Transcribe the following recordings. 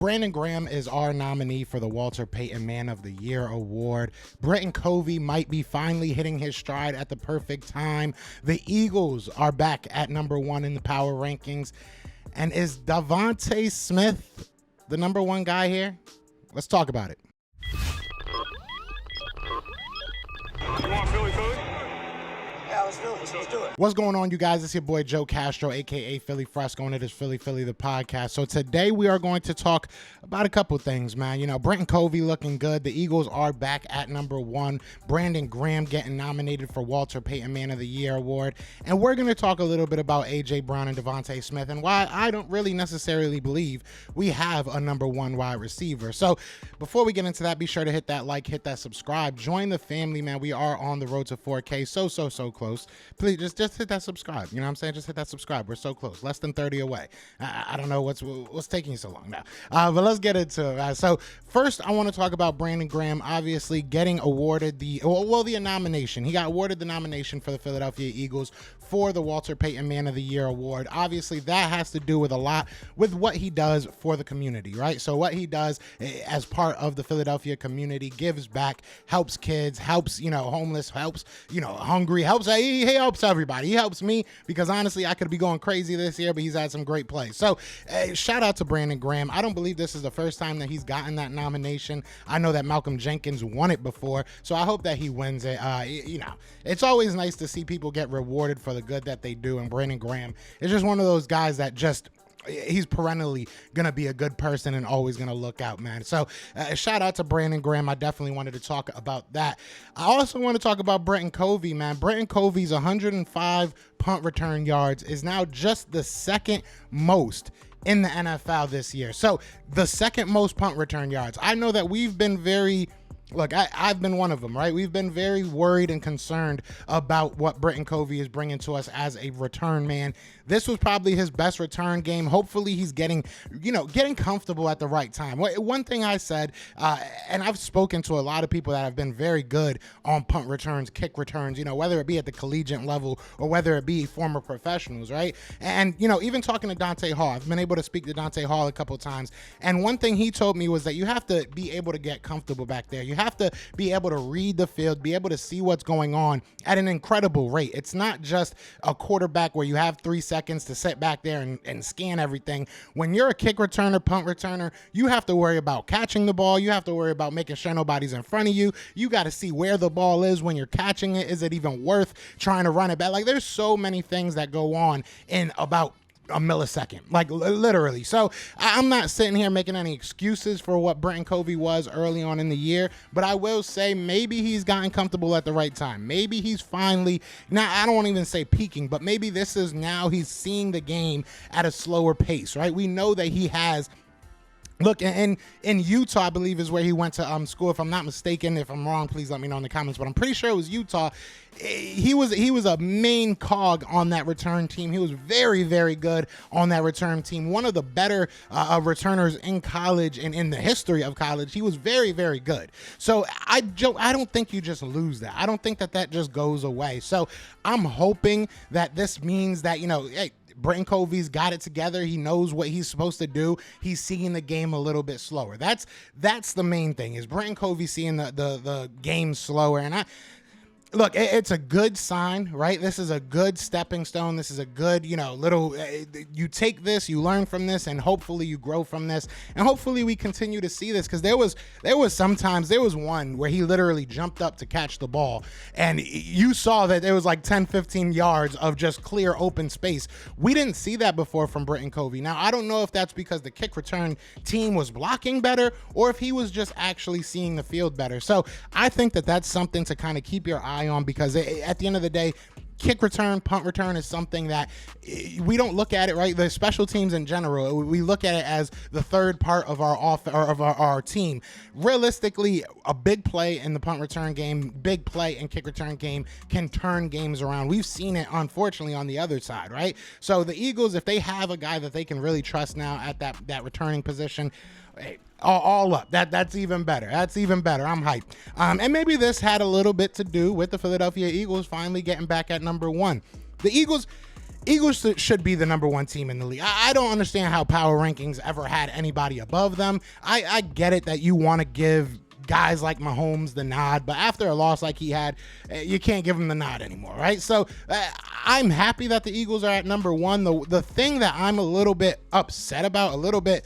Brandon Graham is our nominee for the Walter Payton Man of the Year award. Britton Covey might be finally hitting his stride at the perfect time. The Eagles are back at number 1 in the power rankings. And is Devontae Smith the number 1 guy here? Let's talk about it. You want Philly food? Yeah, let's do it. What's going on, you guys? It's your boy Joe Castro, aka Philly Fresco, and it is Philly the podcast. So today we are going to talk about a couple things, man. You know, Britton Covey looking good. The Eagles are back at number 1. Brandon Graham getting nominated for Walter Payton Man of the Year award. And we're going to talk a little bit about A.J. Brown and Devontae Smith and why I don't really necessarily believe we have a number 1 wide receiver. So before we get into that, be sure to hit that like, hit that subscribe, join the family, man. We are on the road to 4K. So close. Please just hit that subscribe. You know what I'm saying? Just hit that subscribe. We're so close. Less than 30 away. I don't know what's taking so long now. But let's get into it. So first, I want to talk about Brandon Graham obviously getting awarded the nomination. He got awarded the nomination for the Philadelphia Eagles for the Walter Payton Man of the Year award. Obviously, that has to do with a lot with what he does for the community, right? So what he does as part of the Philadelphia community, gives back, helps kids, helps, homeless, helps, hungry, helps, he helps everybody. He helps me because honestly, I could be going crazy this year, but he's had some great plays. So shout out to Brandon Graham. I don't believe this is the first time that he's gotten that nomination. I know that Malcolm Jenkins won it before, so I hope that he wins it. It's always nice to see people get rewarded for the good that they do, and Brandon Graham is just one of those guys that he's perennially gonna be a good person and always gonna look out, man. So shout out to Brandon Graham. I definitely wanted to talk about that. I also want to talk about Britton Covey, man. Britton Covey's 105 punt return yards is now just the second most in the NFL this year. So the second most punt return yards. I know that we've been I've been one of them, right? We've been very worried and concerned about what Britton Covey is bringing to us as a return man. This was probably his best return game. Hopefully he's getting comfortable at the right time. One thing I said, and I've spoken to a lot of people that have been very good on punt returns, kick returns, whether it be at the collegiate level or whether it be former professionals, right? And, even talking to Dante Hall, I've been able to speak to Dante Hall a couple times. And one thing he told me was that you have to be able to get comfortable back there. You have to be able to read the field, be able to see what's going on at an incredible rate. It's not just a quarterback where you have 3 seconds to sit back there and scan everything. When you're a kick returner, punt returner, you have to worry about catching the ball. You have to worry about making sure nobody's in front of you. You got to see where the ball is when you're catching it. Is it even worth trying to run it back? Like, there's so many things that go on in about a millisecond, like literally. So I'm not sitting here making any excuses for what Britton Covey was early on in the year, but I will say maybe he's gotten comfortable at the right time. Maybe he's finally, now I don't want to even say peaking, but maybe this is now he's seeing the game at a slower pace, right? We know that he has. Look, in Utah, I believe is where he went to school. If I'm not mistaken, if I'm wrong, please let me know in the comments. But I'm pretty sure it was Utah. He was a main cog on that return team. He was very, very good on that return team. One of the better returners in college and in the history of college. He was very, very good. So I don't think you just lose that. I don't think that just goes away. So I'm hoping that this means that, hey, Britton Covey's got it together. He knows what he's supposed to do. He's seeing the game a little bit slower. That's the main thing, is Britton Covey seeing the game slower. And look, it's a good sign, right? This is a good stepping stone. This is a good, little, you take this, you learn from this, and hopefully you grow from this. And hopefully we continue to see this, because there was one where he literally jumped up to catch the ball, and you saw that there was like 10, 15 yards of just clear open space. We didn't see that before from Britton Covey. Now, I don't know if that's because the kick return team was blocking better or if he was just actually seeing the field better. So I think that that's something to kind of keep your eye on, because at the end of the day, kick return, punt return is something that we don't look at it, right? The special teams in general, we look at it as the third part of our team. Realistically, a big play in the punt return game, big play in kick return game can turn games around. We've seen it, unfortunately, on the other side, right? So the Eagles, if they have a guy that they can really trust now at that returning position, hey, all up. That's even better. That's even better. I'm hyped. And maybe this had a little bit to do with the Philadelphia Eagles finally getting back at number 1. The Eagles, Eagles should be the number one team in the league. I don't understand how power rankings ever had anybody above them. I get it that you want to give guys like Mahomes the nod, but after a loss like he had, you can't give him the nod anymore, right? So I'm happy that the Eagles are at number one. The thing that I'm a little bit upset about, a little bit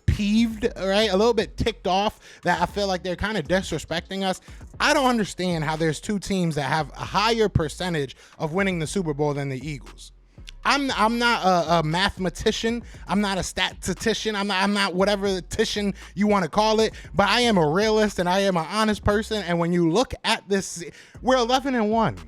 peeved, right? A little bit ticked off, that I feel like they're kind of disrespecting us. I don't understand how there's two teams that have a higher percentage of winning the Super Bowl than the Eagles. I'm not a mathematician. I'm not a statistician. I'm not whatever tician you want to call it, but I am a realist and I am an honest person. And when you look at this, we're 11-1.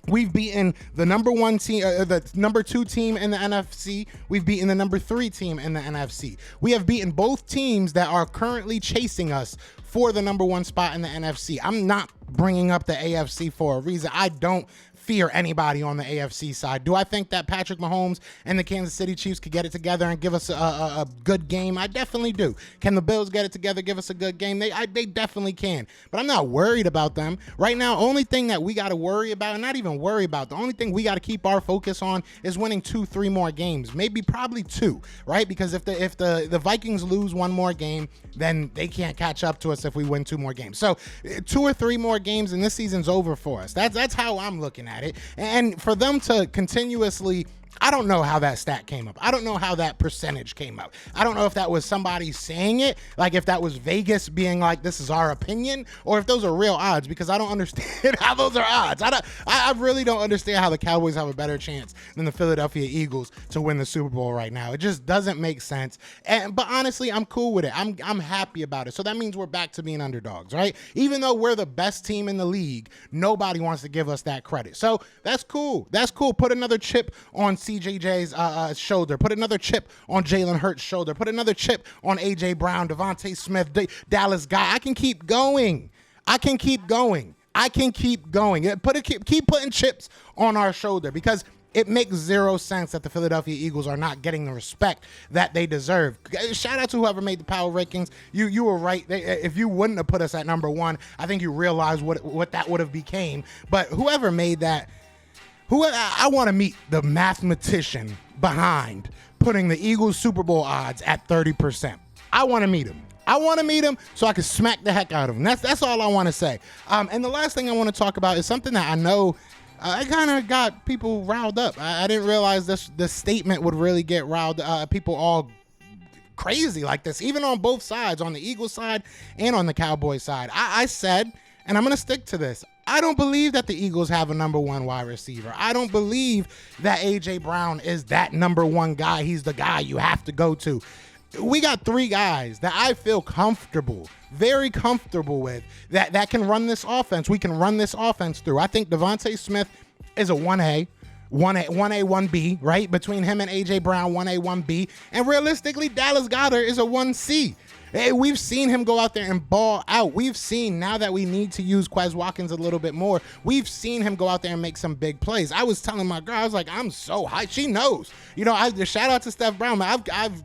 We've beaten the number one team, the number two team in the NFC. We've beaten the number three team in the NFC. We have beaten both teams that are currently chasing us for the number one spot in the NFC. I'm not bringing up the AFC for a reason. I don't fear anybody on the AFC side. Do I think that Patrick Mahomes and the Kansas City Chiefs could get it together and give us a good game? I definitely do. Can the Bills get it together, give us a good game? They definitely can. But I'm not worried about them. Right now, only thing that we got to worry about, and not even worry about, the only thing we got to keep our focus on is winning 2-3 more games. Maybe probably 2, right? Because if the Vikings lose 1 more game, then they can't catch up to us if we win 2 more games. So 2 or 3 more games and this season's over for us. That's how I'm looking at it. And for them to continuously, I don't know how that stat came up. I don't know how that percentage came up. I don't know if that was somebody saying it, like if that was Vegas being like, this is our opinion, or if those are real odds, because I don't understand how those are odds. I really don't understand how the Cowboys have a better chance than the Philadelphia Eagles to win the Super Bowl right now. It just doesn't make sense. But honestly, I'm cool with it. I'm happy about it. So that means we're back to being underdogs, right? Even though we're the best team in the league, nobody wants to give us that credit. So that's cool. That's cool. Put another chip on CJJ's shoulder. Put another chip on Jalen Hurts' shoulder. Put another chip on A.J. Brown, Devontae Smith, Dallas Guy. I can keep going. Keep putting chips on our shoulder, because it makes zero sense that the Philadelphia Eagles are not getting the respect that they deserve. Shout out to whoever made the power rankings. You were right. If you wouldn't have put us at number one, I think you realize what that would have became. But whoever made that, I want to meet the mathematician behind putting the Eagles Super Bowl odds at 30%. I want to meet him. So I can smack the heck out of him. That's all I want to say. And the last thing I want to talk about is something that I know I kind of got people riled up. I didn't realize this statement would really get riled people all crazy like this, even on both sides, on the Eagles side and on the Cowboys side. I said, and I'm going to stick to this, I don't believe that the Eagles have a number one wide receiver. I don't believe that A.J. Brown is that number one guy. He's the guy you have to go to. We got 3 guys that I feel comfortable, very comfortable with, that can run this offense. We can run this offense through. I think Devontae Smith is a 1A, 1B, right? Between him and A.J. Brown, 1A, 1B. And realistically, Dallas Goedert is a 1C. Hey, we've seen him go out there and ball out. We've seen, now that we need to use Quez Watkins a little bit more, we've seen him go out there and make some big plays. I was telling my girl, I was like, I'm so hyped. She knows. You know, shout out to Steph Brown. I've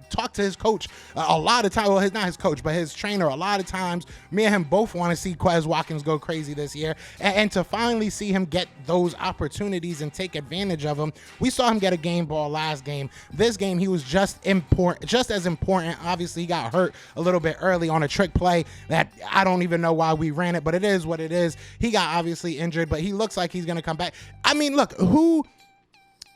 talked to his coach a lot of times. Well, not his coach, but his trainer a lot of times. Me and him both want to see Quez Watkins go crazy this year. And to finally see him get those opportunities and take advantage of them. We saw him get a game ball last game. This game, he was just as important. Obviously, he got hurt a little bit early on a trick play that I don't even know why we ran it, but it is what it is. He got obviously injured, but he looks like he's going to come back. I mean, look,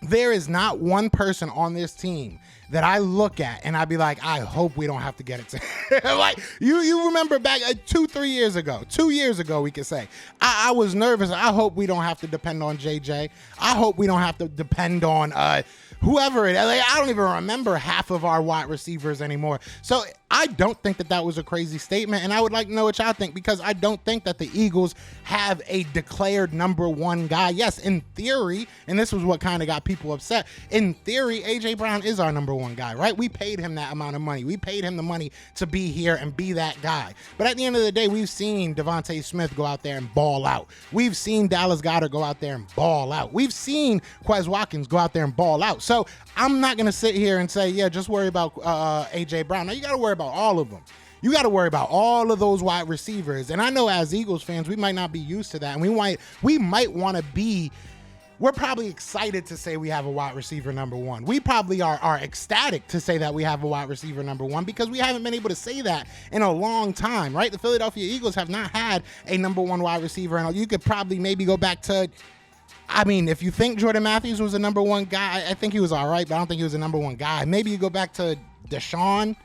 there is not one person on this team that I look at and I'd be like, I hope we don't have to get it to like you remember back 2 years ago, we could say I was nervous. I hope we don't have to depend on JJ. I hope we don't have to depend on whoever it is. Like, I don't even remember half of our wide receivers anymore. So I don't think that was a crazy statement, and I would like to know what y'all think, because I don't think that the Eagles have a declared number one guy. Yes, in theory, and this was what kind of got people upset, in theory, A.J. Brown is our number one guy, right? We paid him that amount of money. We paid him the money to be here and be that guy. But at the end of the day, we've seen Devontae Smith go out there and ball out. We've seen Dallas Goedert go out there and ball out. We've seen Quez Watkins go out there and ball out. So I'm not going to sit here and say, yeah, just worry about A.J. Brown. Now, you got to worry about all of them. You got to worry about all of those wide receivers. And I know as Eagles fans, we might not be used to that. And we might want to be we're probably excited to say we have a wide receiver number one. We probably are ecstatic to say that we have a wide receiver number one because we haven't been able to say that in a long time, right? The Philadelphia Eagles have not had a number one wide receiver, and you could probably maybe go back to, I mean, if you think Jordan Matthews was a number one guy, I think he was all right, but I don't think he was a number one guy. Maybe you go back to Deshaun.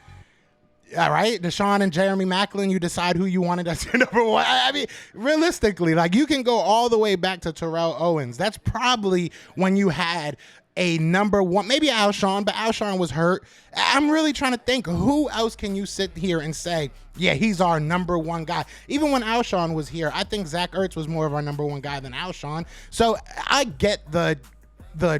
All right, Deshaun and Jeremy Maclin, you decide who you wanted as your number one. I mean, realistically, like you can go all the way back to Terrell Owens. That's probably when you had a number one, maybe Alshon, but Alshon was hurt. I'm really trying to think, who else can you sit here and say, yeah, he's our number one guy? Even when Alshon was here, I think Zach Ertz was more of our number one guy than Alshon. So I get the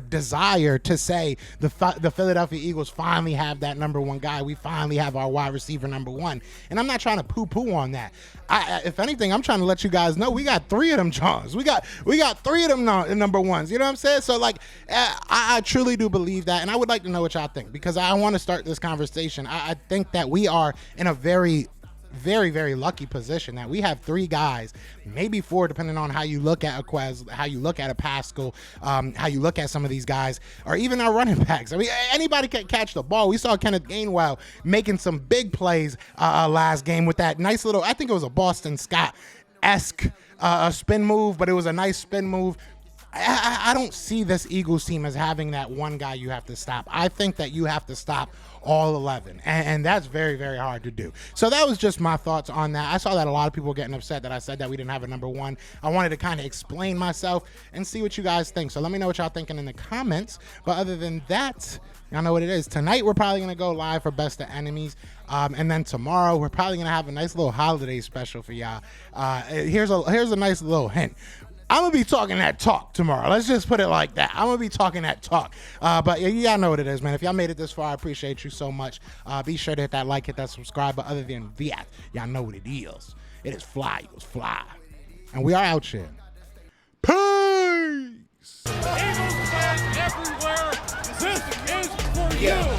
desire to say the Philadelphia Eagles finally have that number one guy. We finally have our wide receiver number one. And I'm not trying to poo-poo on that. If anything, I'm trying to let you guys know we got three of them Johns. We got three of them number ones. You know what I'm saying? So, like, I truly do believe that. And I would like to know what y'all think because I want to start this conversation. I think that we are in a very, very lucky position that we have three guys, maybe four, depending on how you look at a Quez, how you look at a Pascal, how you look at some of these guys, or even our running backs. I mean, anybody can catch the ball. We saw Kenneth Gainwell making some big plays last game with that nice little, I think it was a Boston Scott-esque spin move, but it was a nice spin move. I don't see this Eagles team as having that one guy you have to stop. I think that you have to stop all 11, and that's very, very hard to do. So that was just my thoughts on that. I saw that a lot of people were getting upset that I said that we didn't have a number one. I wanted to kind of explain myself and see what you guys think. So let me know what y'all thinking in the comments. But other than that, y'all know what it is. Tonight, we're probably going to go live for Best of Enemies. And then tomorrow, we're probably going to have a nice little holiday special for y'all. Here's a nice little hint. I'm going to be talking that talk tomorrow. Let's just put it like that. I'm going to be talking that talk. But y'all know what it is, man. If y'all made it this far, I appreciate you so much. Be sure to hit that like, hit that subscribe. But other than that, y'all know what it is. It is fly, Eagles fly. And we are out here. Peace! Eagles fans everywhere, this is for Yeah. you.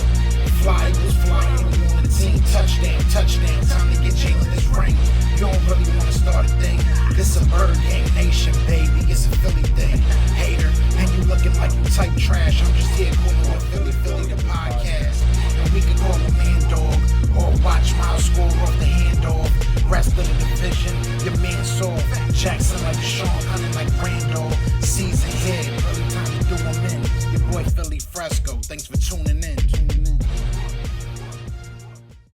Fly, Eagles fly. You on the team. Touchdown. Time to get Jalen this ring. You don't really want to start a thing. This a bird gang nation, baby. It's a Philly thing. Hater, and you looking like you type trash. I'm just here calling on Philly the podcast. And we can call a man dog or watch Miles score off the handoff. Rest of the division, your man Saul Jackson like Sean, hunting like Randall. Season here, early time to do them in. Your boy Philly Fresco. Thanks for tuning in.